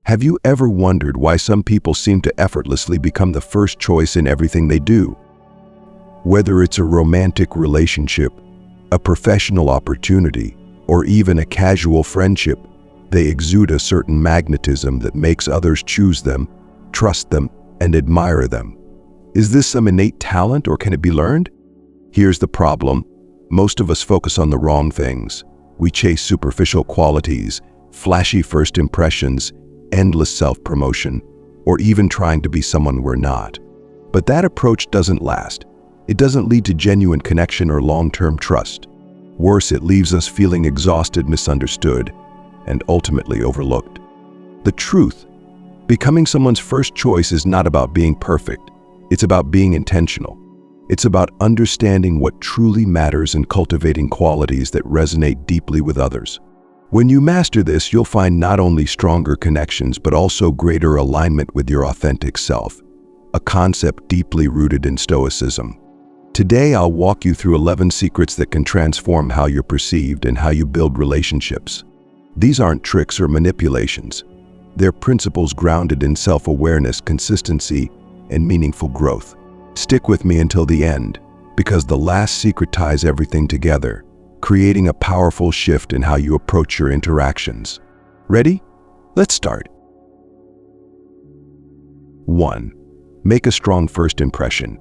Have you ever wondered why some people seem to effortlessly become the first choice in everything they do? Whether it's a romantic relationship, a professional opportunity, or even a casual friendship, they exude a certain magnetism that makes others choose them, trust them, and admire them. Is this some innate talent, or can it be learned? Here's the problem. Most of us focus on the wrong things. We chase superficial qualities, flashy first impressions, endless self-promotion, or even trying to be someone we're not. But that approach doesn't last. It doesn't lead to genuine connection or long-term trust. Worse, it leaves us feeling exhausted, misunderstood, and ultimately overlooked. The truth: becoming someone's first choice is not about being perfect. It's about being intentional. It's about understanding what truly matters and cultivating qualities that resonate deeply with others. When you master this, you'll find not only stronger connections, but also greater alignment with your authentic self, a concept deeply rooted in Stoicism. Today, I'll walk you through 11 secrets that can transform how you're perceived and how you build relationships. These aren't tricks or manipulations. They're principles grounded in self-awareness, consistency, and meaningful growth. Stick with me until the end, because the last secret ties everything together, creating a powerful shift in how you approach your interactions. Ready? Let's start. 1. Make a strong first impression.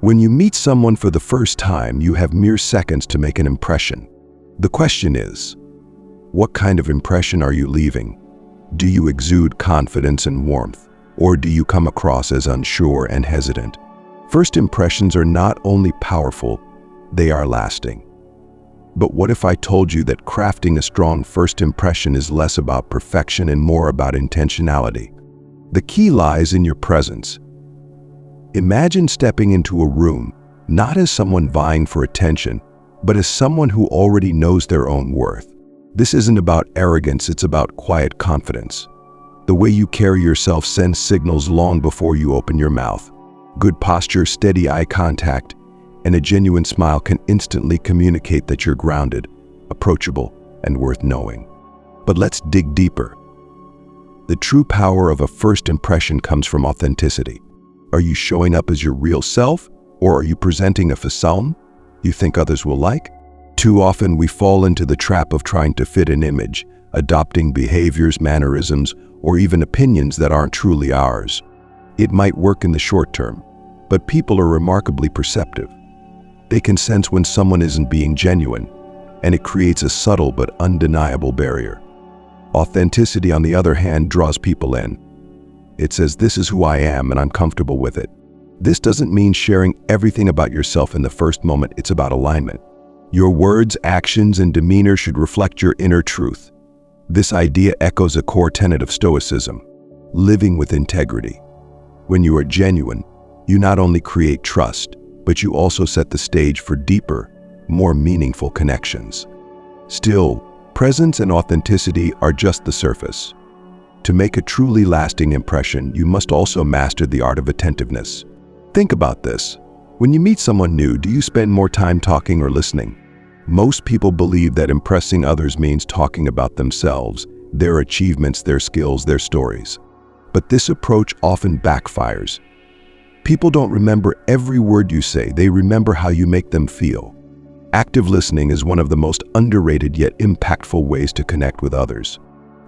When you meet someone for the first time, you have mere seconds to make an impression. The question is, what kind of impression are you leaving? Do you exude confidence and warmth, or do you come across as unsure and hesitant? First impressions are not only powerful, they are lasting. But what if I told you that crafting a strong first impression is less about perfection and more about intentionality? The key lies in your presence. Imagine stepping into a room, not as someone vying for attention, but as someone who already knows their own worth. This isn't about arrogance, it's about quiet confidence. The way you carry yourself sends signals long before you open your mouth. Good posture, steady eye contact, and a genuine smile can instantly communicate that you're grounded, approachable, and worth knowing. But let's dig deeper. The true power of a first impression comes from authenticity. Are you showing up as your real self, or are you presenting a facade you think others will like? Too often we fall into the trap of trying to fit an image, adopting behaviors, mannerisms, or even opinions that aren't truly ours. It might work in the short term, but people are remarkably perceptive. They can sense when someone isn't being genuine, and it creates a subtle but undeniable barrier. Authenticity, on the other hand, draws people in. It says, "This is who I am, and I'm comfortable with it." This doesn't mean sharing everything about yourself in the first moment. It's about alignment. Your words, actions, and demeanor should reflect your inner truth. This idea echoes a core tenet of Stoicism: living with integrity. When you are genuine, you not only create trust, but you also set the stage for deeper, more meaningful connections. Still, presence and authenticity are just the surface. To make a truly lasting impression, you must also master the art of attentiveness. Think about this. When you meet someone new, do you spend more time talking or listening? Most people believe that impressing others means talking about themselves, their achievements, their skills, their stories. But this approach often backfires. People don't remember every word you say, they remember how you make them feel. Active listening is one of the most underrated yet impactful ways to connect with others.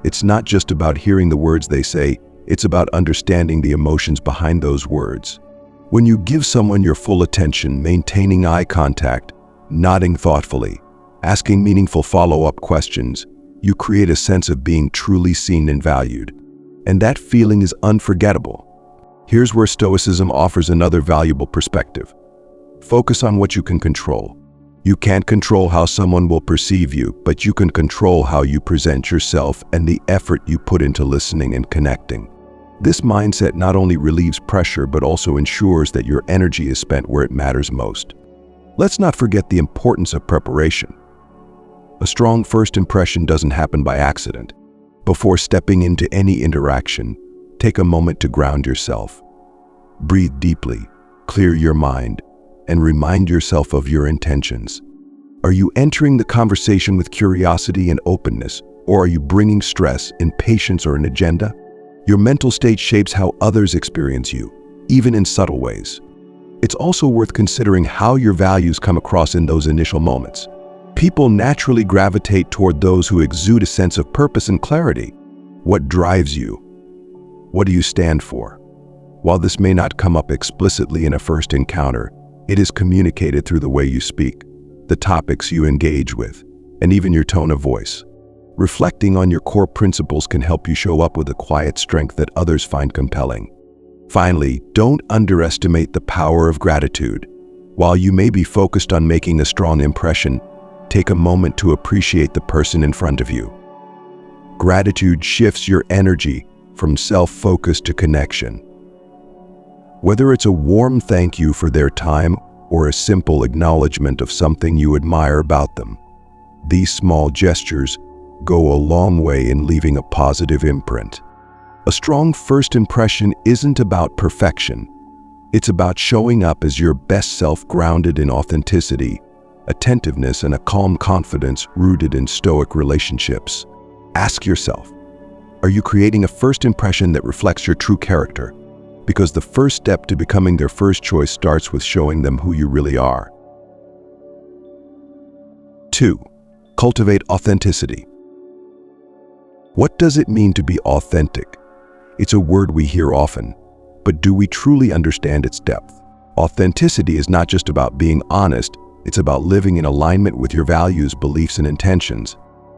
It's not just about hearing the words they say, it's about understanding the emotions behind those words. When you give someone your full attention, maintaining eye contact, nodding thoughtfully, asking meaningful follow-up questions, you create a sense of being truly seen and valued. And that feeling is unforgettable. Here's where Stoicism offers another valuable perspective. Focus on what you can control. You can't control how someone will perceive you, but you can control how you present yourself and the effort you put into listening and connecting. This mindset not only relieves pressure, but also ensures that your energy is spent where it matters most. Let's not forget the importance of preparation. A strong first impression doesn't happen by accident. Before stepping into any interaction, take a moment to ground yourself. Breathe deeply, clear your mind, and remind yourself of your intentions. Are you entering the conversation with curiosity and openness, Or are you bringing stress, impatience, or an agenda? Your mental state shapes how others experience you, even in subtle ways. It's also worth considering how your values come across in those initial moments. People naturally gravitate toward those who exude a sense of purpose and clarity. What drives you? What do you stand for? While this may not come up explicitly in a first encounter, it is communicated through the way you speak, the topics you engage with, and even your tone of voice. Reflecting on your core principles can help you show up with a quiet strength that others find compelling. Finally, don't underestimate the power of gratitude. While you may be focused on making a strong impression, take a moment to appreciate the person in front of you. Gratitude shifts your energy from self-focus to connection. Whether it's a warm thank you for their time or a simple acknowledgement of something you admire about them, these small gestures go a long way in leaving a positive imprint. A strong first impression isn't about perfection. It's about showing up as your best self, grounded in authenticity, attentiveness, and a calm confidence rooted in Stoic relationships. Ask yourself, are you creating a first impression that reflects your true character? Because the first step to becoming their first choice starts with showing them who you really are. 2. Cultivate authenticity. What does it mean to be authentic? It's a word we hear often, but do we truly understand its depth? Authenticity is not just about being honest, it's about living in alignment with your values, beliefs, and intentions.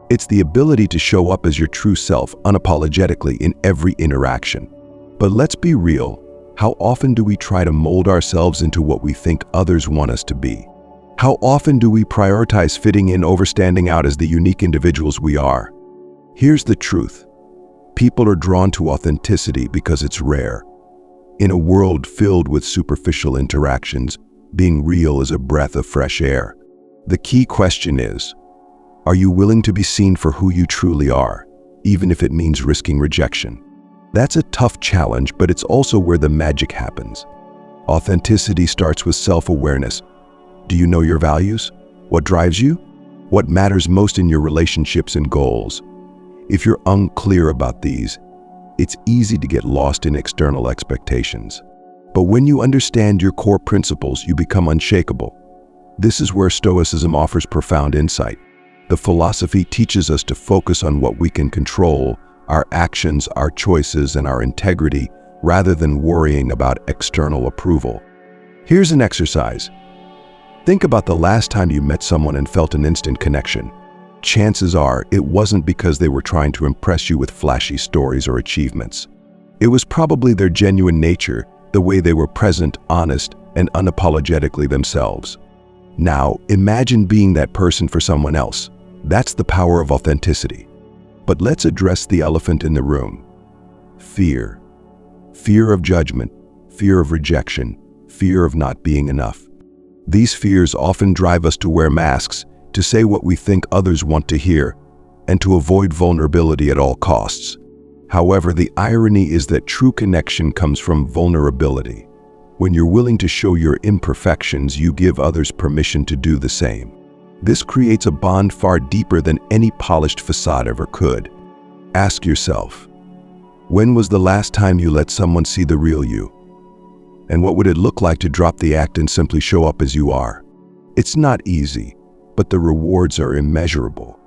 It's the ability to show up as your true self unapologetically in every interaction. But let's be real, how often do we try to mold ourselves into what we think others want us to be? How often do we prioritize fitting in over standing out as the unique individuals we are? Here's the truth. People are drawn to authenticity because it's rare. In a world filled with superficial interactions, being real is a breath of fresh air. The key question is, are you willing to be seen for who you truly are, even if it means risking rejection? That's a tough challenge, but it's also where the magic happens. Authenticity starts with self-awareness. Do you know your values? What drives you? What matters most in your relationships and goals? If you're unclear about these, it's easy to get lost in external expectations. But when you understand your core principles, you become unshakable. This is where Stoicism offers profound insight. The philosophy teaches us to focus on what we can control, our actions, our choices, and our integrity, rather than worrying about external approval. Here's an exercise. Think about the last time you met someone and felt an instant connection. Chances are it wasn't because they were trying to impress you with flashy stories or achievements. It was probably their genuine nature, the way they were present, honest, and unapologetically themselves. Now, imagine being that person for someone else. That's the power of authenticity. But let's address the elephant in the room. Fear. Fear of judgment, fear of rejection, fear of not being enough. These fears often drive us to wear masks, to say what we think others want to hear, and to avoid vulnerability at all costs. However, the irony is that true connection comes from vulnerability. When you're willing to show your imperfections, you give others permission to do the same. This creates a bond far deeper than any polished facade ever could. Ask yourself, when was the last time you let someone see the real you? And what would it look like to drop the act and simply show up as you are? It's not easy, but the rewards are immeasurable.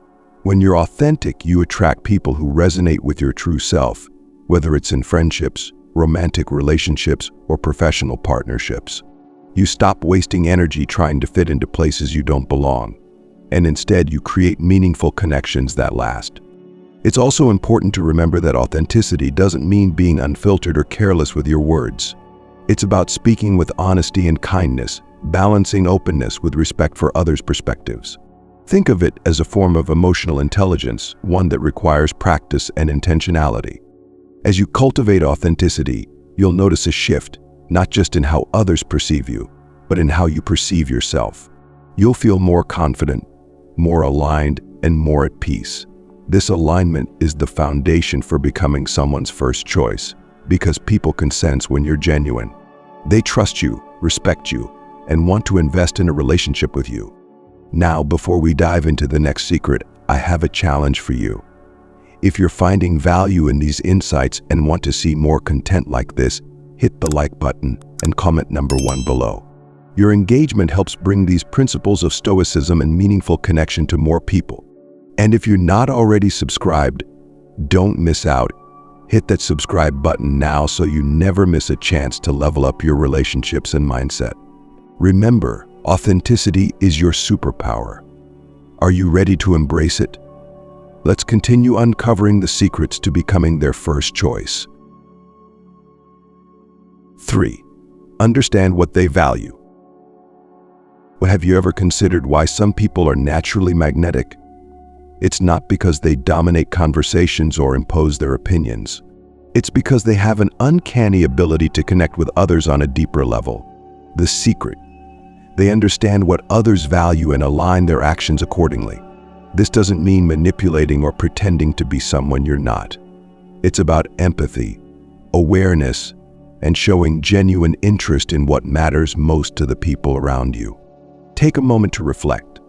When you're authentic, you attract people who resonate with your true self, whether it's in friendships, romantic relationships, or professional partnerships. You stop wasting energy trying to fit into places you don't belong, and instead you create meaningful connections that last. It's also important to remember that authenticity doesn't mean being unfiltered or careless with your words. It's about speaking with honesty and kindness, balancing openness with respect for others' perspectives. Think of it as a form of emotional intelligence, one that requires practice and intentionality. As you cultivate authenticity, you'll notice a shift, not just in how others perceive you, but in how you perceive yourself. You'll feel more confident, more aligned, and more at peace. This alignment is the foundation for becoming someone's first choice, because people can sense when you're genuine. They trust you, respect you, and want to invest in a relationship with you. Now, before we dive into the next secret, I have a challenge for you. If you're finding value in these insights and want to see more content like this, hit the like button and comment number 1 below. Your engagement helps bring these principles of Stoicism and meaningful connection to more people. And if you're not already subscribed, don't miss out. Hit that subscribe button now so you never miss a chance to level up your relationships and mindset. Remember, authenticity is your superpower. Are you ready to embrace it? Let's continue uncovering the secrets to becoming their first choice. 3. Understand what they value. Have you ever considered why some people are naturally magnetic? It's not because they dominate conversations or impose their opinions. It's because they have an uncanny ability to connect with others on a deeper level. The secret: they understand what others value and align their actions accordingly. This doesn't mean manipulating or pretending to be someone you're not. It's about empathy, awareness, and showing genuine interest in what matters most to the people around you. Take a moment to reflect.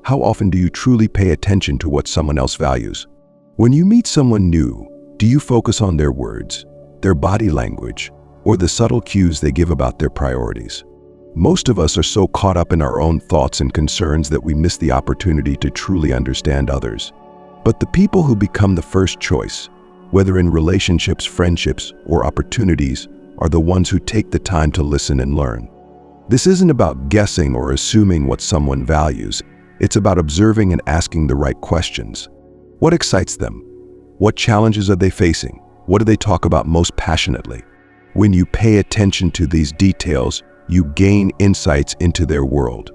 How often do you truly pay attention to what someone else values? When you meet someone new, do you focus on their words, their body language, or the subtle cues they give about their priorities? Most of us are so caught up in our own thoughts and concerns that we miss the opportunity to truly understand others. But the people who become the first choice, whether in relationships, friendships, or opportunities, are the ones who take the time to listen and learn. This isn't about guessing or assuming what someone values. It's about observing and asking the right questions. What excites them? What challenges are they facing? What do they talk about most passionately? When you pay attention to these details, you gain insights into their world.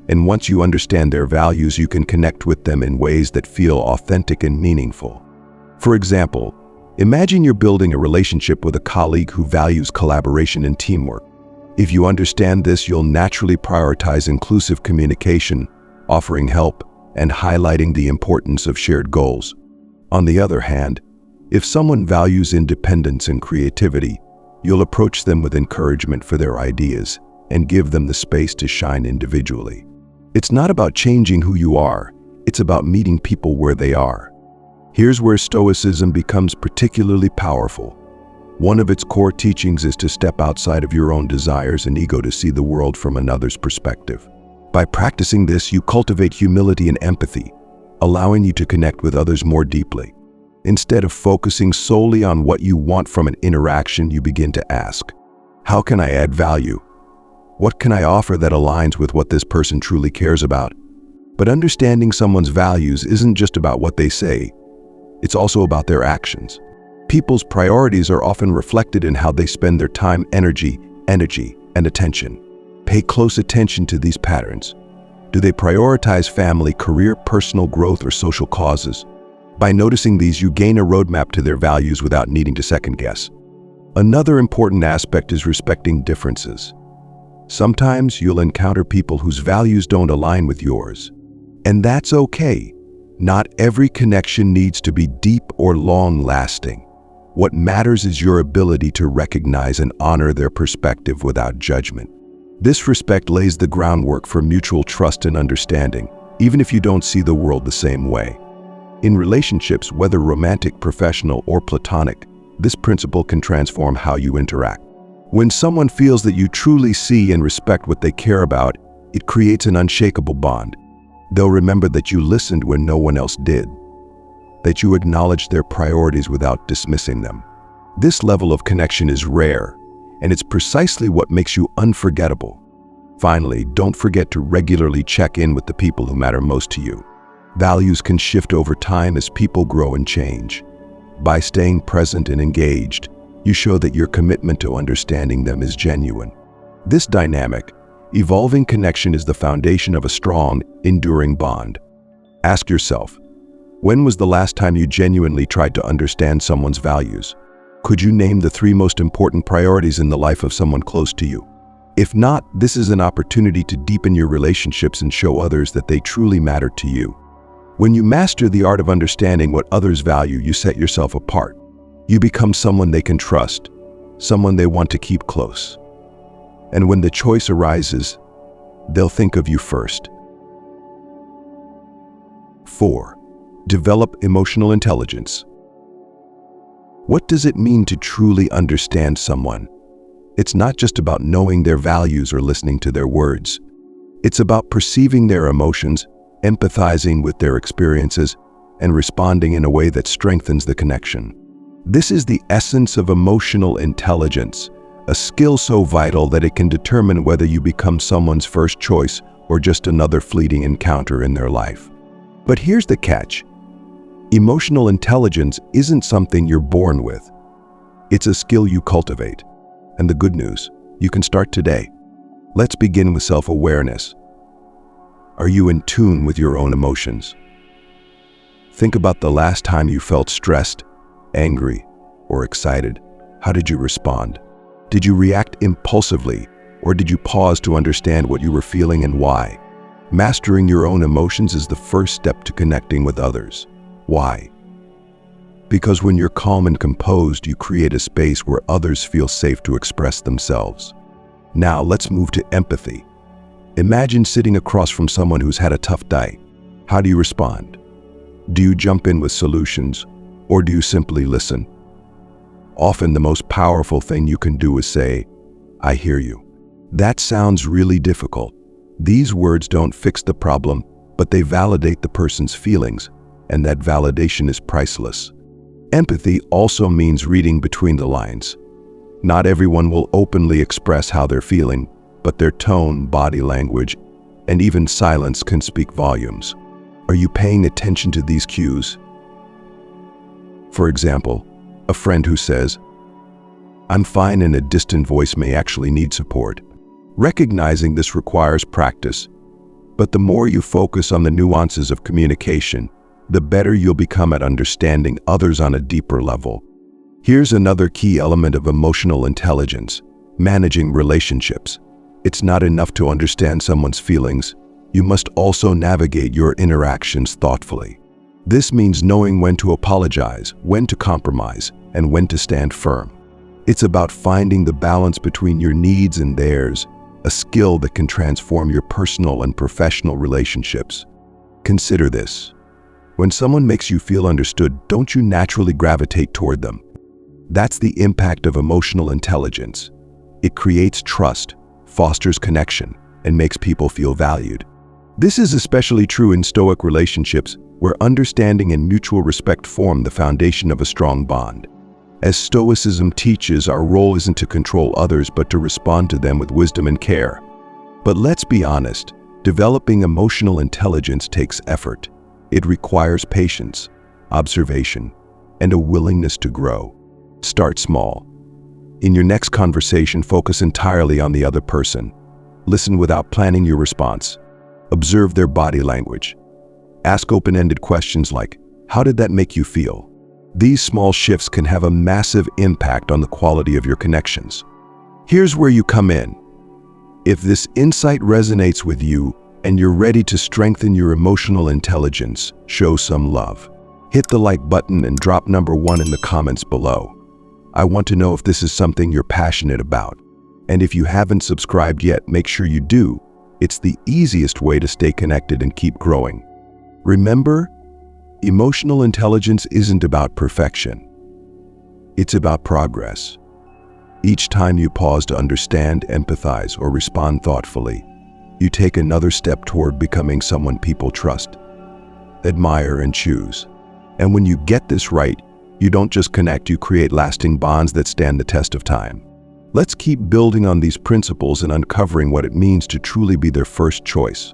And once you understand their values, you can connect with them in ways that feel authentic and meaningful. For example, imagine you're building a relationship with a colleague who values collaboration and teamwork. If you understand this, you'll naturally prioritize inclusive communication, offering help, and highlighting the importance of shared goals. On the other hand, if someone values independence and creativity, you'll approach them with encouragement for their ideas and give them the space to shine individually. It's not about changing who you are, it's about meeting people where they are. Here's where Stoicism becomes particularly powerful. One of its core teachings is to step outside of your own desires and ego to see the world from another's perspective. By practicing this, you cultivate humility and empathy, allowing you to connect with others more deeply. Instead of focusing solely on what you want from an interaction, you begin to ask, how can I add value? What can I offer that aligns with what this person truly cares about? But understanding someone's values isn't just about what they say, it's also about their actions. People's priorities are often reflected in how they spend their time, energy, and attention. Pay close attention to these patterns. Do they prioritize family, career, personal growth, or social causes? By noticing these, you gain a roadmap to their values without needing to second guess. Another important aspect is respecting differences. Sometimes you'll encounter people whose values don't align with yours. And that's okay. Not every connection needs to be deep or long-lasting. What matters is your ability to recognize and honor their perspective without judgment. This respect lays the groundwork for mutual trust and understanding, even if you don't see the world the same way. In relationships, whether romantic, professional, or platonic, this principle can transform how you interact. When someone feels that you truly see and respect what they care about, it creates an unshakable bond. They'll remember that you listened when no one else did, that you acknowledged their priorities without dismissing them. This level of connection is rare, and it's precisely what makes you unforgettable. Finally, don't forget to regularly check in with the people who matter most to you. Values can shift over time as people grow and change. By staying present and engaged, you show that your commitment to understanding them is genuine. This dynamic, evolving connection is the foundation of a strong, enduring bond. Ask yourself, when was the last time you genuinely tried to understand someone's values? Could you name the 3 most important priorities in the life of someone close to you? If not, this is an opportunity to deepen your relationships and show others that they truly matter to you. When you master the art of understanding what others value, you set yourself apart. You become someone they can trust, someone they want to keep close. And when the choice arises, they'll think of you first. 4. Develop emotional intelligence. What does it mean to truly understand someone? It's not just about knowing their values or listening to their words. It's about perceiving their emotions, empathizing with their experiences, and responding in a way that strengthens the connection. This is the essence of emotional intelligence, a skill so vital that it can determine whether you become someone's first choice or just another fleeting encounter in their life. But here's the catch. Emotional intelligence isn't something you're born with. It's a skill you cultivate. And the good news, you can start today. Let's begin with self-awareness. Are you in tune with your own emotions? Think about the last time you felt stressed, angry, or excited. How did you respond? Did you react impulsively, or did you pause to understand what you were feeling and why? Mastering your own emotions is the first step to connecting with others. Why? Because when you're calm and composed, you create a space where others feel safe to express themselves. Now let's move to empathy. Imagine sitting across from someone who's had a tough day. How do you respond? Do you jump in with solutions, or do you simply listen? Often the most powerful thing you can do is say, "I hear you." That sounds really difficult. These words don't fix the problem, but they validate the person's feelings, and that validation is priceless. Empathy also means reading between the lines. Not everyone will openly express how they're feeling, but their tone, body language, and even silence can speak volumes. Are you paying attention to these cues? For example, a friend who says, "I'm fine," in a distant voice may actually need support. Recognizing this requires practice, but the more you focus on the nuances of communication, the better you'll become at understanding others on a deeper level. Here's another key element of emotional intelligence: managing relationships. It's not enough to understand someone's feelings. You must also navigate your interactions thoughtfully. This means knowing when to apologize, when to compromise, and when to stand firm. It's about finding the balance between your needs and theirs, a skill that can transform your personal and professional relationships. Consider this. When someone makes you feel understood, don't you naturally gravitate toward them? That's the impact of emotional intelligence. It creates trust, fosters connection, and makes people feel valued. This is especially true in Stoic relationships, where understanding and mutual respect form the foundation of a strong bond. As Stoicism teaches, our role isn't to control others, but to respond to them with wisdom and care. But let's be honest, developing emotional intelligence takes effort. It requires patience, observation, and a willingness to grow. Start small. In your next conversation, focus entirely on the other person. Listen without planning your response. Observe their body language. Ask open-ended questions like, "How did that make you feel?" These small shifts can have a massive impact on the quality of your connections. Here's where you come in. If this insight resonates with you and you're ready to strengthen your emotional intelligence, show some love. Hit the like button and drop number 1 in the comments below. I want to know if this is something you're passionate about. And if you haven't subscribed yet, make sure you do. It's the easiest way to stay connected and keep growing. Remember, emotional intelligence isn't about perfection. It's about progress. Each time you pause to understand, empathize, or respond thoughtfully, you take another step toward becoming someone people trust, admire, and choose. And when you get this right, you don't just connect, you create lasting bonds that stand the test of time. Let's keep building on these principles and uncovering what it means to truly be their first choice.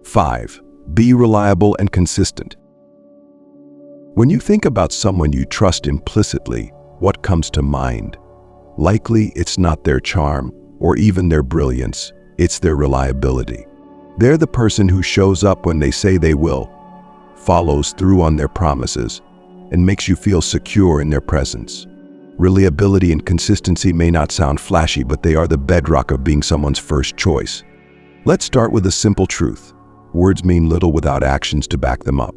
5. Be reliable and consistent. When you think about someone you trust implicitly, what comes to mind? Likely, it's not their charm or even their brilliance, it's their reliability. They're the person who shows up when they say they will, follows through on their promises, and makes you feel secure in their presence. Reliability and consistency may not sound flashy, but they are the bedrock of being someone's first choice. Let's start with a simple truth. Words mean little without actions to back them up.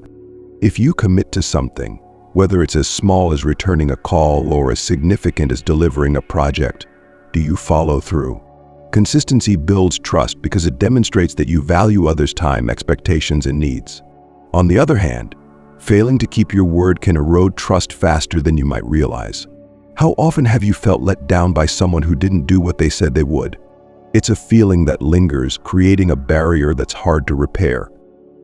If you commit to something, whether it's as small as returning a call or as significant as delivering a project, do you follow through? Consistency builds trust because it demonstrates that you value others' time, expectations, and needs. On the other hand, failing to keep your word can erode trust faster than you might realize. How often have you felt let down by someone who didn't do what they said they would? It's a feeling that lingers, creating a barrier that's hard to repair.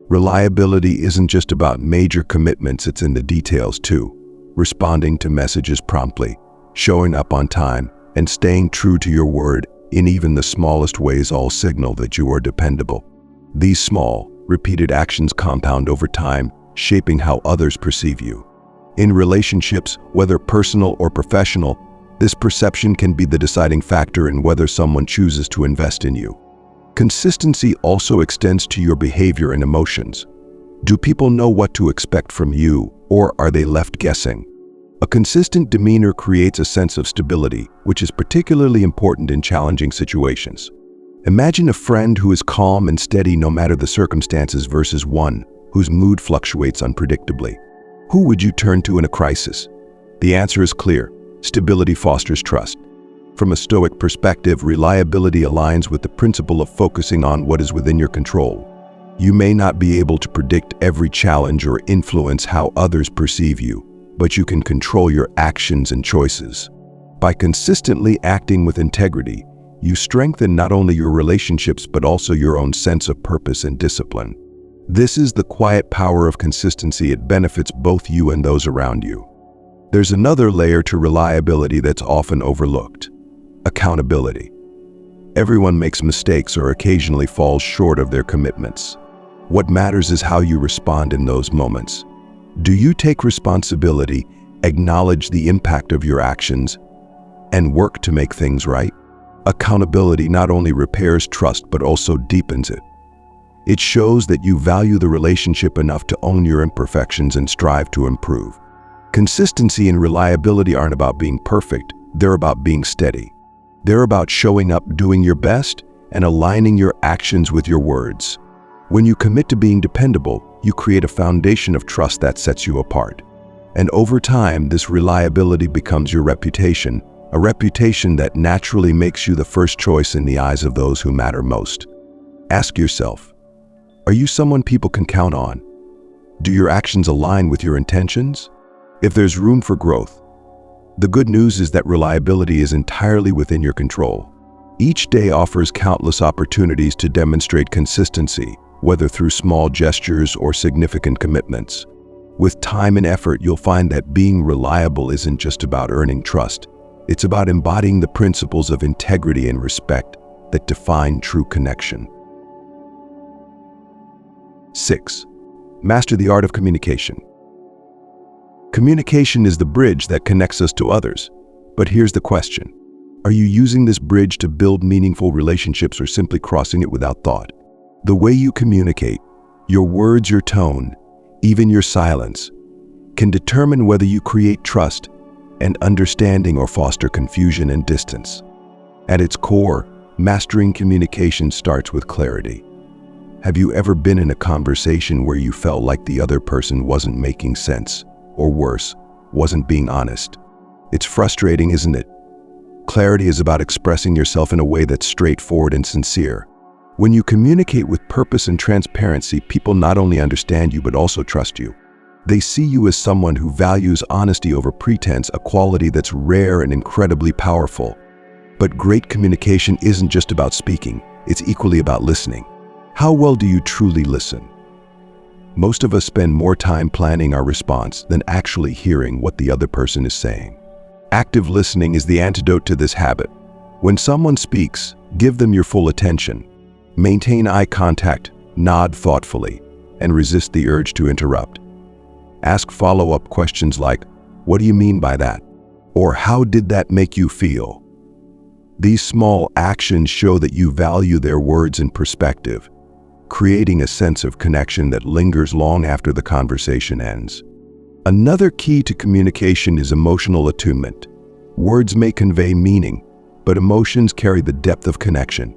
Reliability isn't just about major commitments, it's in the details too. Responding to messages promptly, showing up on time, and staying true to your word in even the smallest ways all signal that you are dependable. These small, repeated actions compound over time, shaping how others perceive you. In relationships, whether personal or professional, this perception can be the deciding factor in whether someone chooses to invest in you. Consistency also extends to your behavior and emotions. Do people know what to expect from you, or are they left guessing? A consistent demeanor creates a sense of stability, which is particularly important in challenging situations. Imagine a friend who is calm and steady no matter the circumstances versus one whose mood fluctuates unpredictably. Who would you turn to in a crisis? The answer is clear. Stability fosters trust. From a Stoic perspective, reliability aligns with the principle of focusing on what is within your control. You may not be able to predict every challenge or influence how others perceive you, but you can control your actions and choices. By consistently acting with integrity, you strengthen not only your relationships but also your own sense of purpose and discipline. This is the quiet power of consistency. It benefits both you and those around you. There's another layer to reliability that's often overlooked: accountability. Everyone makes mistakes or occasionally falls short of their commitments. What matters is how you respond in those moments. Do you take responsibility, acknowledge the impact of your actions, and work to make things right? Accountability not only repairs trust but also deepens it. It shows that you value the relationship enough to own your imperfections and strive to improve. Consistency and reliability aren't about being perfect, they're about being steady. They're about showing up, doing your best, and aligning your actions with your words. When you commit to being dependable, you create a foundation of trust that sets you apart. And over time, this reliability becomes your reputation, a reputation that naturally makes you the first choice in the eyes of those who matter most. Ask yourself, are you someone people can count on? Do your actions align with your intentions? If there's room for growth, the good news is that reliability is entirely within your control. Each day offers countless opportunities to demonstrate consistency, whether through small gestures or significant commitments. With time and effort, you'll find that being reliable isn't just about earning trust. It's about embodying the principles of integrity and respect that define true connection. 6. Master the art of communication. Communication is the bridge that connects us to others. But here's the question. Are you using this bridge to build meaningful relationships or simply crossing it without thought? The way you communicate, your words, your tone, even your silence, can determine whether you create trust and understanding or foster confusion and distance. At its core, mastering communication starts with clarity. Have you ever been in a conversation where you felt like the other person wasn't making sense, or worse, wasn't being honest? It's frustrating, isn't it? Clarity is about expressing yourself in a way that's straightforward and sincere. When you communicate with purpose and transparency, people not only understand you but also trust you. They see you as someone who values honesty over pretense, a quality that's rare and incredibly powerful. But great communication isn't just about speaking, it's equally about listening. How well do you truly listen? Most of us spend more time planning our response than actually hearing what the other person is saying. Active listening is the antidote to this habit. When someone speaks, give them your full attention. Maintain eye contact, nod thoughtfully, and resist the urge to interrupt. Ask follow-up questions like, "What do you mean by that?" Or "How did that make you feel?" These small actions show that you value their words and perspective, creating a sense of connection that lingers long after the conversation ends. Another key to communication is emotional attunement. Words may convey meaning, but emotions carry the depth of connection.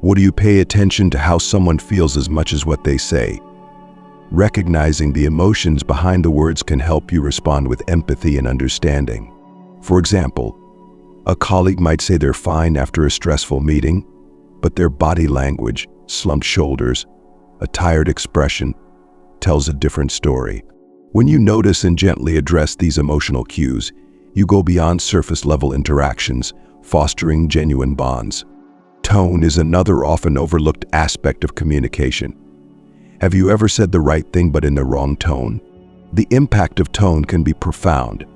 Or do you pay attention to how someone feels as much as what they say? Recognizing the emotions behind the words can help you respond with empathy and understanding. For example, a colleague might say they're fine after a stressful meeting, but their body language, slumped shoulders, a tired expression, tells a different story. When you notice and gently address these emotional cues, you go beyond surface-level interactions, fostering genuine bonds. Tone is another often overlooked aspect of communication. Have you ever said the right thing but in the wrong tone? The impact of tone can be profound.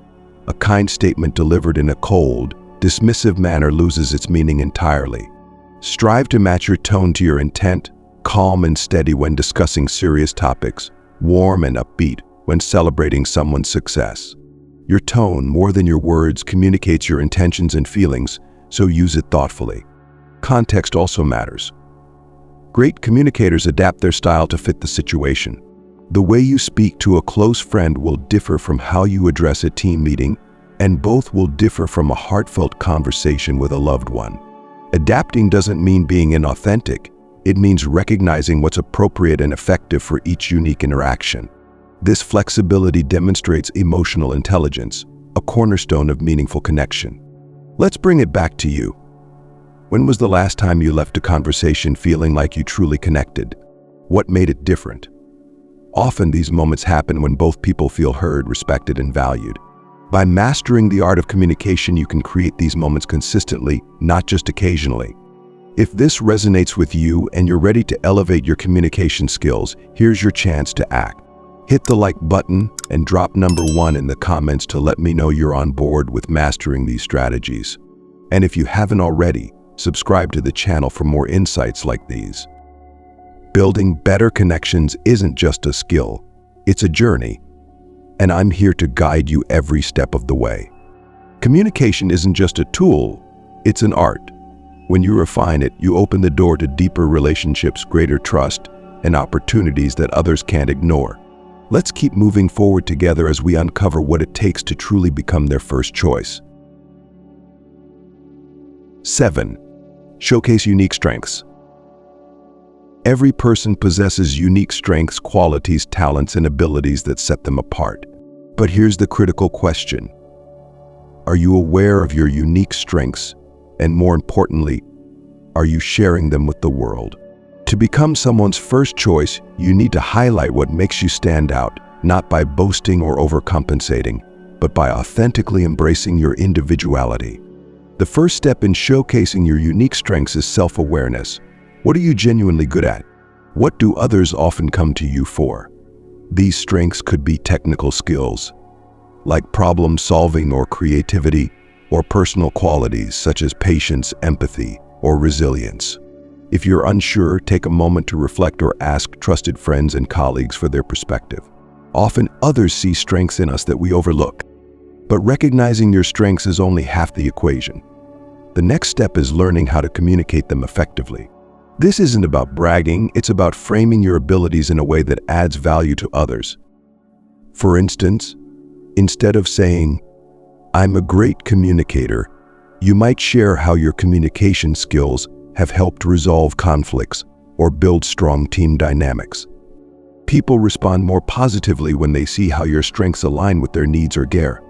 A kind statement delivered in a cold, dismissive manner loses its meaning entirely. Strive to match your tone to your intent, calm and steady when discussing serious topics, warm and upbeat when celebrating someone's success. Your tone, more than your words, communicates your intentions and feelings, so use it thoughtfully. Context also matters. Great communicators adapt their style to fit the situation. The way you speak to a close friend will differ from how you address a team meeting, and both will differ from a heartfelt conversation with a loved one. Adapting doesn't mean being inauthentic. It means recognizing what's appropriate and effective for each unique interaction. This flexibility demonstrates emotional intelligence, a cornerstone of meaningful connection. Let's bring it back to you. When was the last time you left a conversation feeling like you truly connected? What made it different? Often these moments happen when both people feel heard, respected, and valued. By mastering the art of communication, you can create these moments consistently, not just occasionally. If this resonates with you and you're ready to elevate your communication skills, here's your chance to act. Hit the like button and drop number 1 in the comments to let me know you're on board with mastering these strategies. And if you haven't already, subscribe to the channel for more insights like these. Building better connections isn't just a skill, it's a journey, and I'm here to guide you every step of the way. Communication isn't just a tool, it's an art. When you refine it, you open the door to deeper relationships, greater trust, and opportunities that others can't ignore. Let's keep moving forward together as we uncover what it takes to truly become their first choice. 7. Showcase unique strengths. Every person possesses unique strengths, qualities, talents, and abilities that set them apart. But here's the critical question. Are you aware of your unique strengths? And more importantly, are you sharing them with the world? To become someone's first choice, you need to highlight what makes you stand out, not by boasting or overcompensating, but by authentically embracing your individuality. The first step in showcasing your unique strengths is self-awareness. What are you genuinely good at? What do others often come to you for? These strengths could be technical skills, like problem solving or creativity, or personal qualities such as patience, empathy, or resilience. If you're unsure, take a moment to reflect or ask trusted friends and colleagues for their perspective. Often others see strengths in us that we overlook. But recognizing your strengths is only half the equation. The next step is learning how to communicate them effectively. This isn't about bragging, it's about framing your abilities in a way that adds value to others. For instance, instead of saying, "I'm a great communicator," you might share how your communication skills have helped resolve conflicts or build strong team dynamics. People respond more positively when they see how your strengths align with their needs or care.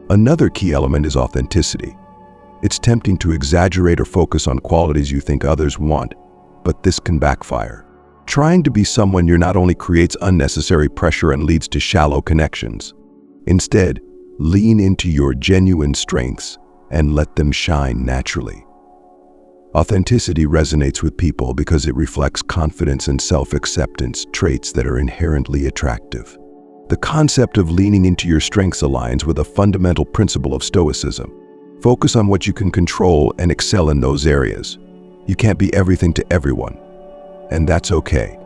Another key element is authenticity. It's tempting to exaggerate or focus on qualities you think others want, but this can backfire. Trying to be someone you're not only creates unnecessary pressure and leads to shallow connections. Instead, lean into your genuine strengths and let them shine naturally. Authenticity resonates with people because it reflects confidence and self-acceptance, traits that are inherently attractive. The concept of leaning into your strengths aligns with a fundamental principle of Stoicism. Focus on what you can control and excel in those areas. You can't be everything to everyone, and that's okay.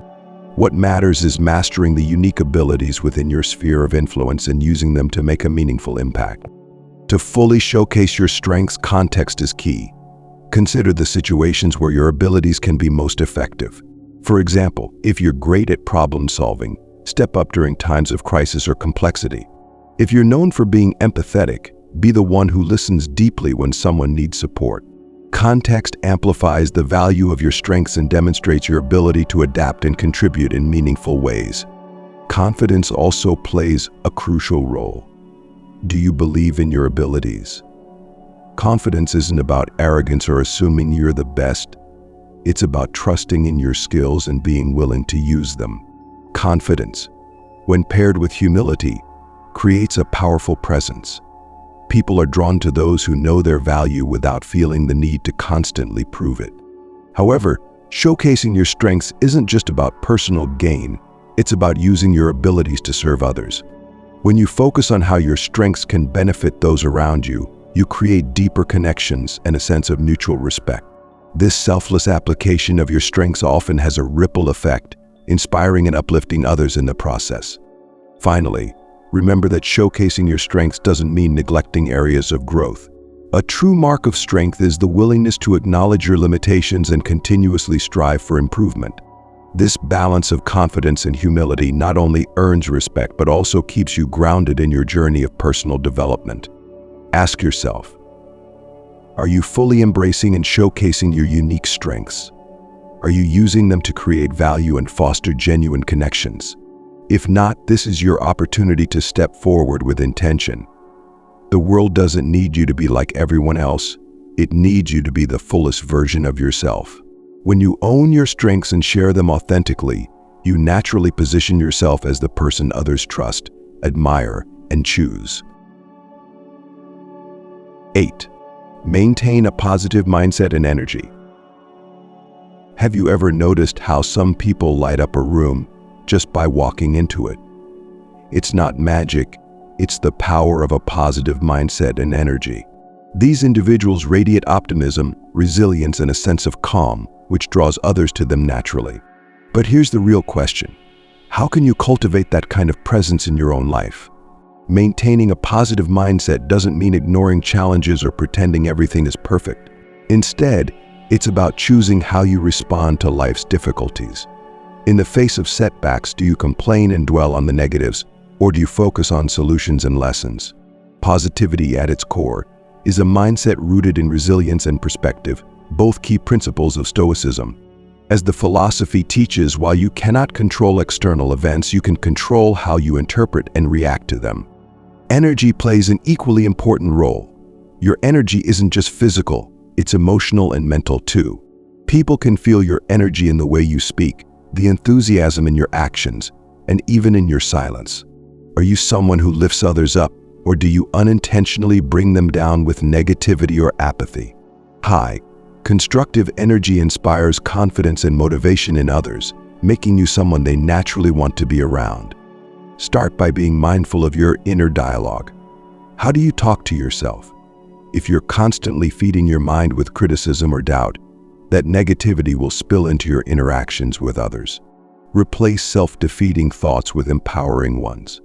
What matters is mastering the unique abilities within your sphere of influence and using them to make a meaningful impact. To fully showcase your strengths, context is key. Consider the situations where your abilities can be most effective. For example, if you're great at problem solving, step up during times of crisis or complexity. If you're known for being empathetic, be the one who listens deeply when someone needs support. Context amplifies the value of your strengths and demonstrates your ability to adapt and contribute in meaningful ways. Confidence also plays a crucial role. Do you believe in your abilities? Confidence isn't about arrogance or assuming you're the best. It's about trusting in your skills and being willing to use them. Confidence, when paired with humility, creates a powerful presence. People are drawn to those who know their value without feeling the need to constantly prove it. However, showcasing your strengths isn't just about personal gain, it's about using your abilities to serve others. When you focus on how your strengths can benefit those around you, you create deeper connections and a sense of mutual respect. This selfless application of your strengths often has a ripple effect, inspiring and uplifting others in the process. Finally, remember that showcasing your strengths doesn't mean neglecting areas of growth. A true mark of strength is the willingness to acknowledge your limitations and continuously strive for improvement. This balance of confidence and humility not only earns respect but also keeps you grounded in your journey of personal development. Ask yourself, are you fully embracing and showcasing your unique strengths? Are you using them to create value and foster genuine connections? If not, this is your opportunity to step forward with intention. The world doesn't need you to be like everyone else. It needs you to be the fullest version of yourself. When you own your strengths and share them authentically, you naturally position yourself as the person others trust, admire, and choose. 8. Maintain a positive mindset and energy. Have you ever noticed how some people light up a room just by walking into it? It's not magic, it's the power of a positive mindset and energy. These individuals radiate optimism, resilience, and a sense of calm, which draws others to them naturally. But here's the real question. How can you cultivate that kind of presence in your own life? Maintaining a positive mindset doesn't mean ignoring challenges or pretending everything is perfect. Instead, it's about choosing how you respond to life's difficulties. In the face of setbacks, do you complain and dwell on the negatives, or do you focus on solutions and lessons? Positivity at its core is a mindset rooted in resilience and perspective, both key principles of Stoicism. As the philosophy teaches, while you cannot control external events, you can control how you interpret and react to them. Energy plays an equally important role. Your energy isn't just physical, it's emotional and mental too. People can feel your energy in the way you speak, the enthusiasm in your actions, and even in your silence. Are you someone who lifts others up, or do you unintentionally bring them down with negativity or apathy? High, constructive energy inspires confidence and motivation in others, making you someone they naturally want to be around. Start by being mindful of your inner dialogue. How do you talk to yourself? If you're constantly feeding your mind with criticism or doubt, that negativity will spill into your interactions with others. Replace self-defeating thoughts with empowering ones.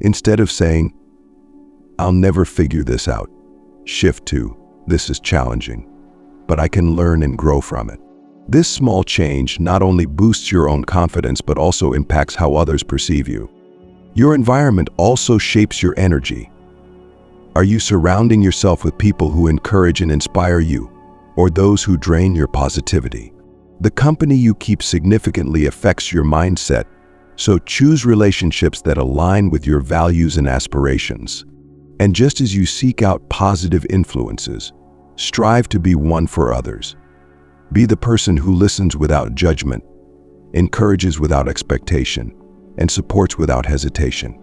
Instead of saying, "I'll never figure this out," shift to, "This is challenging, but I can learn and grow from it." This small change not only boosts your own confidence but also impacts how others perceive you. Your environment also shapes your energy. Are you surrounding yourself with people who encourage and inspire you, or those who drain your positivity? The company you keep significantly affects your mindset, so choose relationships that align with your values and aspirations. And just as you seek out positive influences, strive to be one for others. Be the person who listens without judgment, encourages without expectation, and supports without hesitation.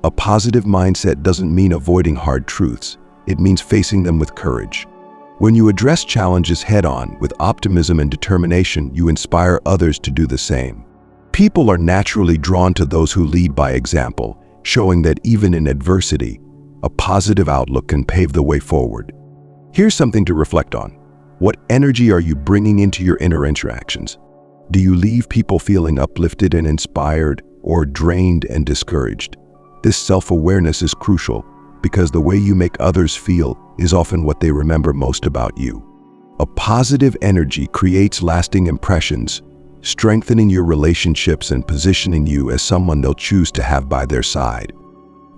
A positive mindset doesn't mean avoiding hard truths. It means facing them with courage. When you address challenges head-on with optimism and determination, you inspire others to do the same. People are naturally drawn to those who lead by example, showing that even in adversity, a positive outlook can pave the way forward. Here's something to reflect on. What energy are you bringing into your inner interactions? Do you leave people feeling uplifted and inspired, or drained and discouraged? This self-awareness is crucial because the way you make others feel is often what they remember most about you. A positive energy creates lasting impressions, strengthening your relationships and positioning you as someone they'll choose to have by their side.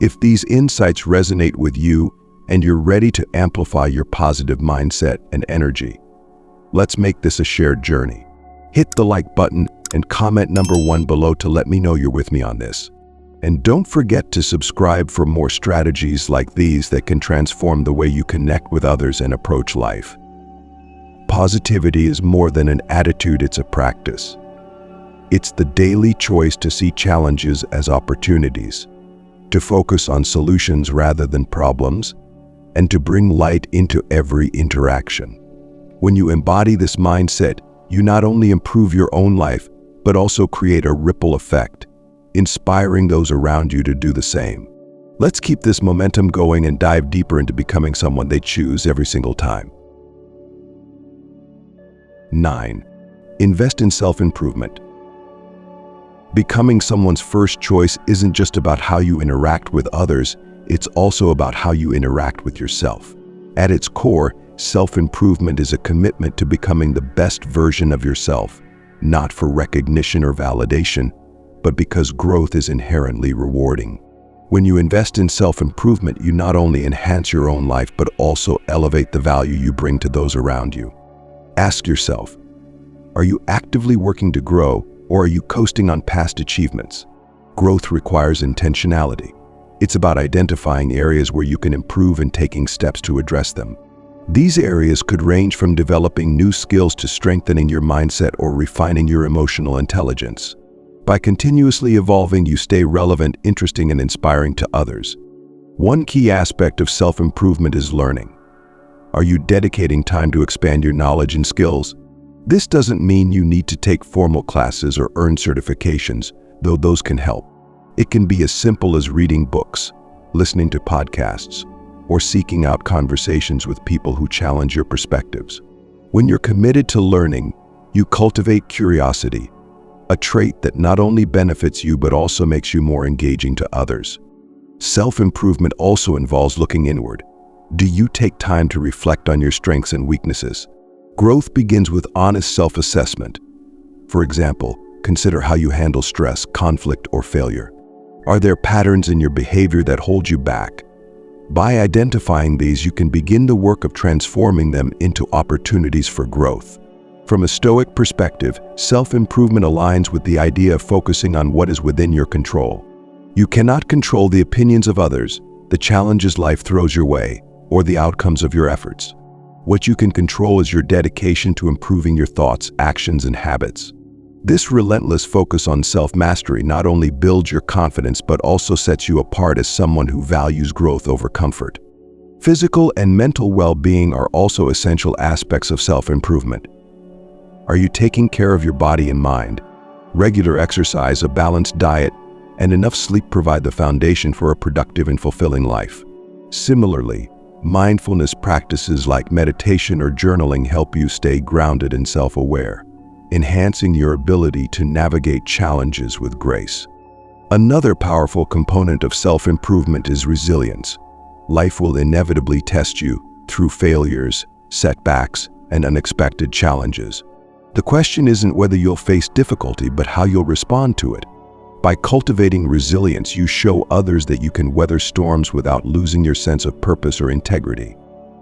If these insights resonate with you and you're ready to amplify your positive mindset and energy, let's make this a shared journey. Hit the like button and comment number 1 below to let me know you're with me on this. And don't forget to subscribe for more strategies like these that can transform the way you connect with others and approach life. Positivity is more than an attitude, it's a practice. It's the daily choice to see challenges as opportunities, to focus on solutions rather than problems, and to bring light into every interaction. When you embody this mindset, you not only improve your own life, but also create a ripple effect, inspiring those around you to do the same. Let's keep this momentum going and dive deeper into becoming someone they choose every single time. 9. Invest in self-improvement. Becoming someone's first choice isn't just about how you interact with others, it's also about how you interact with yourself. At its core, self-improvement is a commitment to becoming the best version of yourself, not for recognition or validation, but because growth is inherently rewarding. When you invest in self-improvement, you not only enhance your own life, but also elevate the value you bring to those around you. Ask yourself, are you actively working to grow, or are you coasting on past achievements? Growth requires intentionality. It's about identifying areas where you can improve and taking steps to address them. These areas could range from developing new skills to strengthening your mindset or refining your emotional intelligence. By continuously evolving, you stay relevant, interesting, and inspiring to others. One key aspect of self-improvement is learning. Are you dedicating time to expand your knowledge and skills? This doesn't mean you need to take formal classes or earn certifications, though those can help. It can be as simple as reading books, listening to podcasts, or seeking out conversations with people who challenge your perspectives. When you're committed to learning, you cultivate curiosity, a trait that not only benefits you but also makes you more engaging to others. Self-improvement also involves looking inward. Do you take time to reflect on your strengths and weaknesses? Growth begins with honest self-assessment. For example, consider how you handle stress, conflict, or failure. Are there patterns in your behavior that hold you back? By identifying these, you can begin the work of transforming them into opportunities for growth. From a Stoic perspective, self-improvement aligns with the idea of focusing on what is within your control. You cannot control the opinions of others, the challenges life throws your way, or the outcomes of your efforts. What you can control is your dedication to improving your thoughts, actions, and habits. This relentless focus on self-mastery not only builds your confidence but also sets you apart as someone who values growth over comfort. Physical and mental well-being are also essential aspects of self-improvement. Are you taking care of your body and mind? Regular exercise, a balanced diet, and enough sleep provide the foundation for a productive and fulfilling life. Similarly, mindfulness practices like meditation or journaling help you stay grounded and self-aware, enhancing your ability to navigate challenges with grace. Another powerful component of self-improvement is resilience. Life will inevitably test you through failures, setbacks, and unexpected challenges. The question isn't whether you'll face difficulty, but how you'll respond to it. By cultivating resilience, you show others that you can weather storms without losing your sense of purpose or integrity.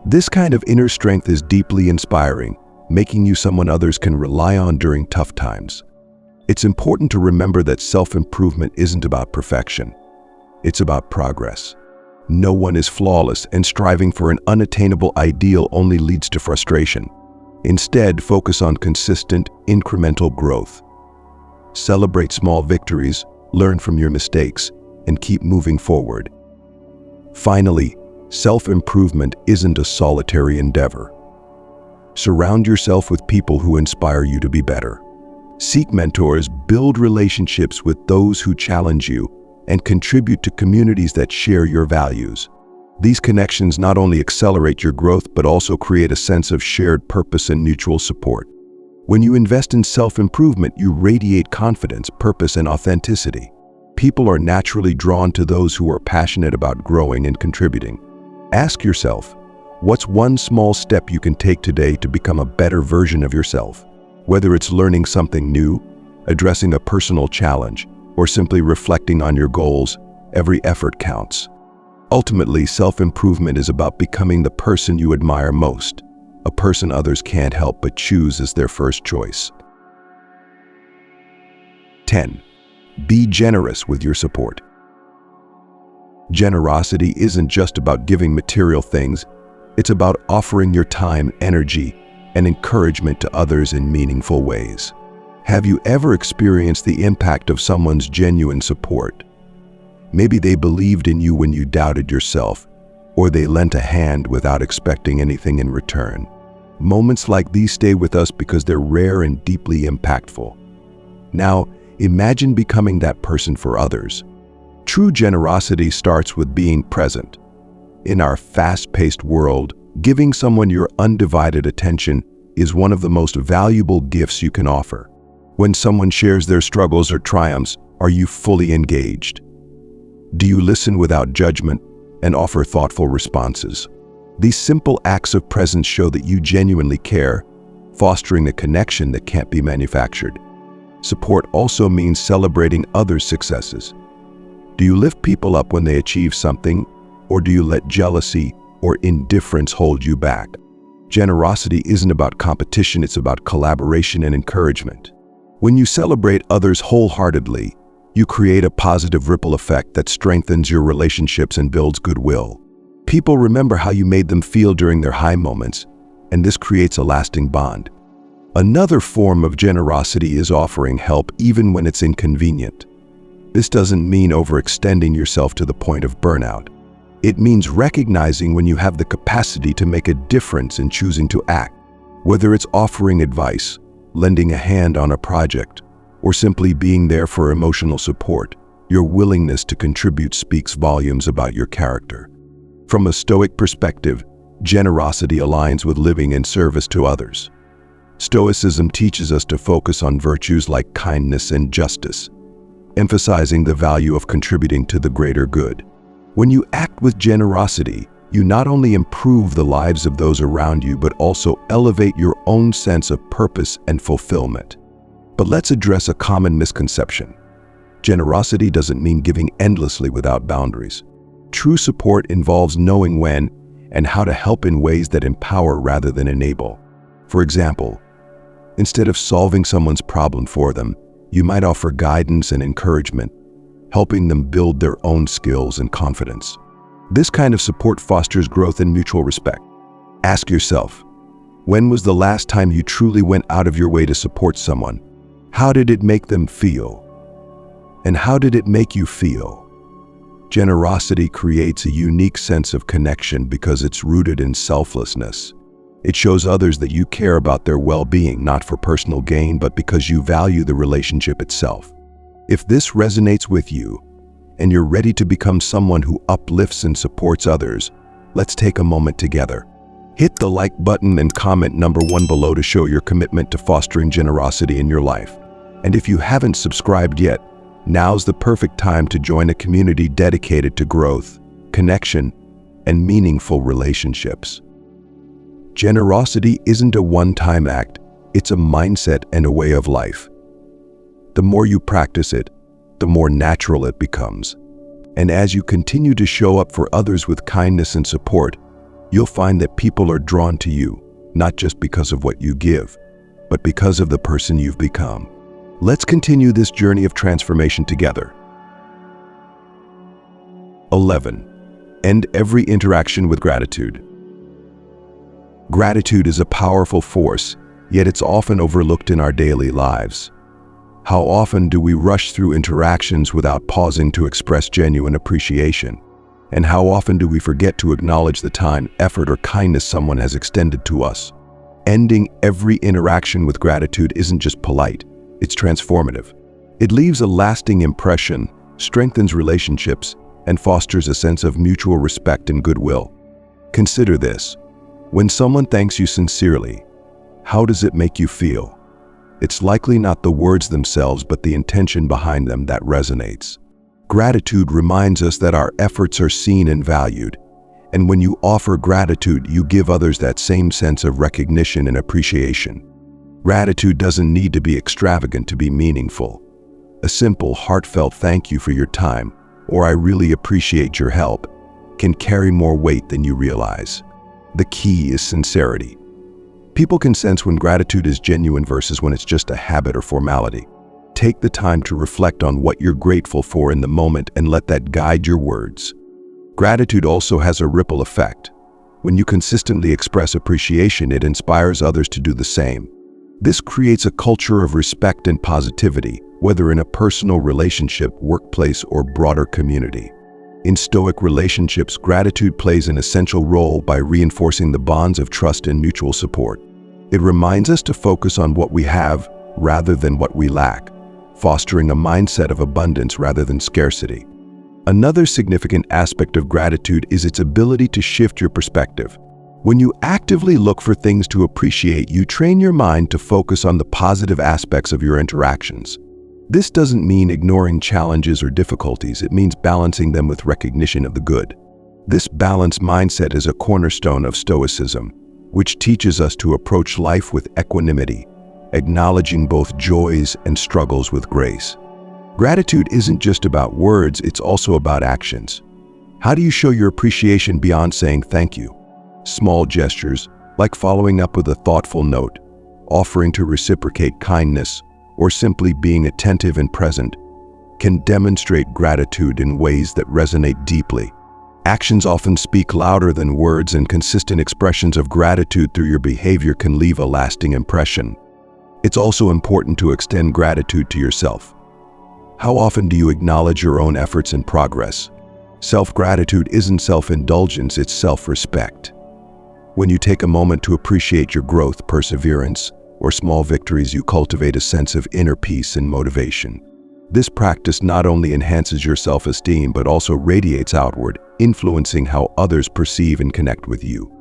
This kind of inner strength is deeply inspiring, making you someone others can rely on during tough times. It's important to remember that self-improvement isn't about perfection. It's about progress. No one is flawless, and striving for an unattainable ideal only leads to frustration. Instead, focus on consistent, incremental growth. Celebrate small victories, learn from your mistakes, and keep moving forward. Finally, self-improvement isn't a solitary endeavor. Surround yourself with people who inspire you to be better. Seek mentors, build relationships with those who challenge you, and contribute to communities that share your values. These connections not only accelerate your growth, but also create a sense of shared purpose and mutual support. When you invest in self-improvement, you radiate confidence, purpose, and authenticity. People are naturally drawn to those who are passionate about growing and contributing. Ask yourself, what's one small step you can take today to become a better version of yourself? Whether it's learning something new, addressing a personal challenge, or simply reflecting on your goals, every effort counts. Ultimately, self-improvement is about becoming the person you admire most, a person others can't help but choose as their first choice. 10. Be generous with your support. Generosity isn't just about giving material things, it's about offering your time, energy, and encouragement to others in meaningful ways. Have you ever experienced the impact of someone's genuine support? Maybe they believed in you when you doubted yourself, or they lent a hand without expecting anything in return. Moments like these stay with us because they're rare and deeply impactful. Now, imagine becoming that person for others. True generosity starts with being present. In our fast-paced world, giving someone your undivided attention is one of the most valuable gifts you can offer. When someone shares their struggles or triumphs, are you fully engaged? Do you listen without judgment and offer thoughtful responses? These simple acts of presence show that you genuinely care, fostering a connection that can't be manufactured. Support also means celebrating others' successes. Do you lift people up when they achieve something, or do you let jealousy or indifference hold you back? Generosity isn't about competition, it's about collaboration and encouragement. When you celebrate others wholeheartedly, you create a positive ripple effect that strengthens your relationships and builds goodwill. People remember how you made them feel during their high moments, and this creates a lasting bond. Another form of generosity is offering help even when it's inconvenient. This doesn't mean overextending yourself to the point of burnout. It means recognizing when you have the capacity to make a difference and choosing to act. Whether it's offering advice, lending a hand on a project, or simply being there for emotional support, your willingness to contribute speaks volumes about your character. From a Stoic perspective, generosity aligns with living in service to others. Stoicism teaches us to focus on virtues like kindness and justice, emphasizing the value of contributing to the greater good. When you act with generosity, you not only improve the lives of those around you, but also elevate your own sense of purpose and fulfillment. But let's address a common misconception. Generosity doesn't mean giving endlessly without boundaries. True support involves knowing when and how to help in ways that empower rather than enable. For example, instead of solving someone's problem for them, you might offer guidance and encouragement, helping them build their own skills and confidence. This kind of support fosters growth and mutual respect. Ask yourself, when was the last time you truly went out of your way to support someone? How did it make them feel? And how did it make you feel? Generosity creates a unique sense of connection because it's rooted in selflessness. It shows others that you care about their well-being, not for personal gain, but because you value the relationship itself. If this resonates with you, and you're ready to become someone who uplifts and supports others, let's take a moment together. Hit the like button and comment number 1 below to show your commitment to fostering generosity in your life. And if you haven't subscribed yet, now's the perfect time to join a community dedicated to growth, connection, and meaningful relationships. Generosity isn't a one-time act, it's a mindset and a way of life. The more you practice it, the more natural it becomes. And as you continue to show up for others with kindness and support, you'll find that people are drawn to you, not just because of what you give, but because of the person you've become. Let's continue this journey of transformation together. 11. End every interaction with gratitude. Gratitude is a powerful force, yet it's often overlooked in our daily lives. How often do we rush through interactions without pausing to express genuine appreciation? And how often do we forget to acknowledge the time, effort, or kindness someone has extended to us? Ending every interaction with gratitude isn't just polite, it's transformative. It leaves a lasting impression, strengthens relationships, and fosters a sense of mutual respect and goodwill. Consider this. When someone thanks you sincerely, how does it make you feel? It's likely not the words themselves, but the intention behind them that resonates. Gratitude reminds us that our efforts are seen and valued, and when you offer gratitude, you give others that same sense of recognition and appreciation. Gratitude doesn't need to be extravagant to be meaningful. A simple, heartfelt thank you for your time, or I really appreciate your help, can carry more weight than you realize. The key is sincerity. People can sense when gratitude is genuine versus when it's just a habit or formality. Take the time to reflect on what you're grateful for in the moment and let that guide your words. Gratitude also has a ripple effect. When you consistently express appreciation, it inspires others to do the same. This creates a culture of respect and positivity, whether in a personal relationship, workplace, or broader community. In Stoic relationships, gratitude plays an essential role by reinforcing the bonds of trust and mutual support. It reminds us to focus on what we have rather than what we lack, fostering a mindset of abundance rather than scarcity. Another significant aspect of gratitude is its ability to shift your perspective. When you actively look for things to appreciate, you train your mind to focus on the positive aspects of your interactions. This doesn't mean ignoring challenges or difficulties, it means balancing them with recognition of the good. This balanced mindset is a cornerstone of Stoicism, which teaches us to approach life with equanimity, acknowledging both joys and struggles with grace. Gratitude isn't just about words, it's also about actions. How do you show your appreciation beyond saying thank you? Small gestures, like following up with a thoughtful note, offering to reciprocate kindness, or simply being attentive and present, can demonstrate gratitude in ways that resonate deeply. Actions often speak louder than words, and consistent expressions of gratitude through your behavior can leave a lasting impression. It's also important to extend gratitude to yourself. How often do you acknowledge your own efforts and progress? Self-gratitude isn't self-indulgence, it's self-respect. When you take a moment to appreciate your growth, perseverance, or small victories, you cultivate a sense of inner peace and motivation. This practice not only enhances your self-esteem but also radiates outward, influencing how others perceive and connect with you.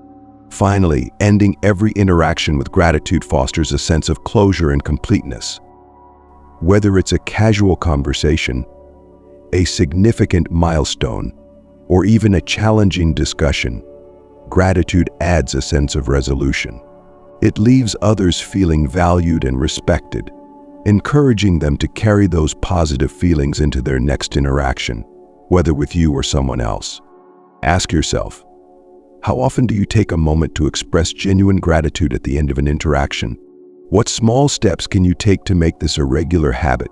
Finally, ending every interaction with gratitude fosters a sense of closure and completeness. Whether it's a casual conversation, a significant milestone, or even a challenging discussion, gratitude adds a sense of resolution. It leaves others feeling valued and respected, encouraging them to carry those positive feelings into their next interaction, whether with you or someone else. Ask yourself, how often do you take a moment to express genuine gratitude at the end of an interaction? What small steps can you take to make this a regular habit?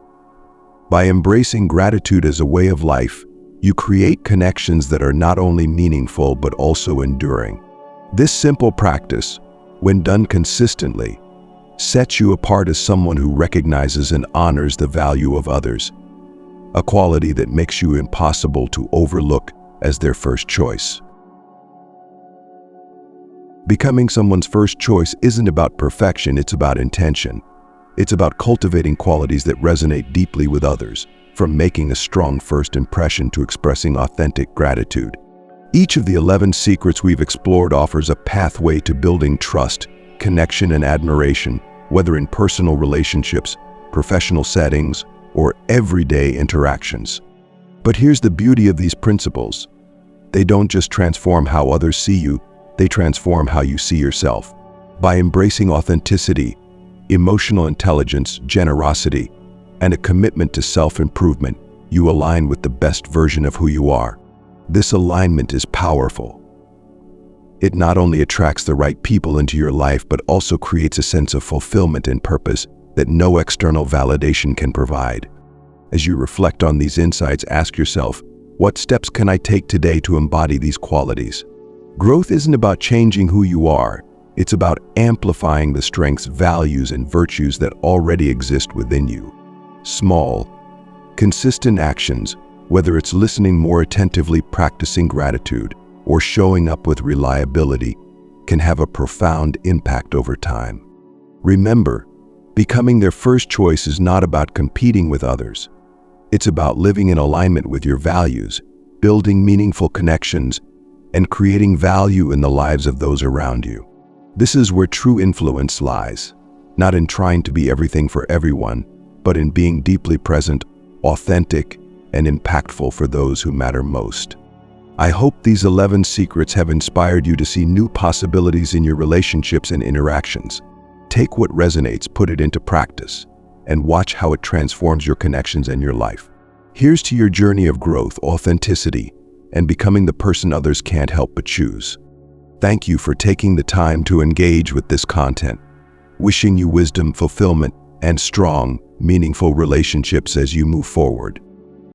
By embracing gratitude as a way of life, you create connections that are not only meaningful but also enduring. This simple practice, when done consistently, sets you apart as someone who recognizes and honors the value of others, a quality that makes you impossible to overlook as their first choice. Becoming someone's first choice isn't about perfection, it's about intention. It's about cultivating qualities that resonate deeply with others, from making a strong first impression to expressing authentic gratitude. Each of the 11 secrets we've explored offers a pathway to building trust, connection, and admiration, whether in personal relationships, professional settings, or everyday interactions. But here's the beauty of these principles. They don't just transform how others see you, they transform how you see yourself. By embracing authenticity, emotional intelligence, generosity, and a commitment to self-improvement, you align with the best version of who you are. This alignment is powerful. It not only attracts the right people into your life, but also creates a sense of fulfillment and purpose that no external validation can provide. As you reflect on these insights, ask yourself, what steps can I take today to embody these qualities? Growth isn't about changing who you are. It's about amplifying the strengths, values, and virtues that already exist within you. Small, consistent actions, whether it's listening more attentively, practicing gratitude, or showing up with reliability, can have a profound impact over time. Remember, becoming their first choice is not about competing with others. It's about living in alignment with your values, building meaningful connections, and creating value in the lives of those around you. This is where true influence lies, not in trying to be everything for everyone, but in being deeply present, authentic, and impactful for those who matter most. I hope these 11 secrets have inspired you to see new possibilities in your relationships and interactions. Take what resonates, put it into practice, and watch how it transforms your connections and your life. Here's to your journey of growth, authenticity, and becoming the person others can't help but choose. Thank you for taking the time to engage with this content. Wishing you wisdom, fulfillment, and strong, meaningful relationships as you move forward.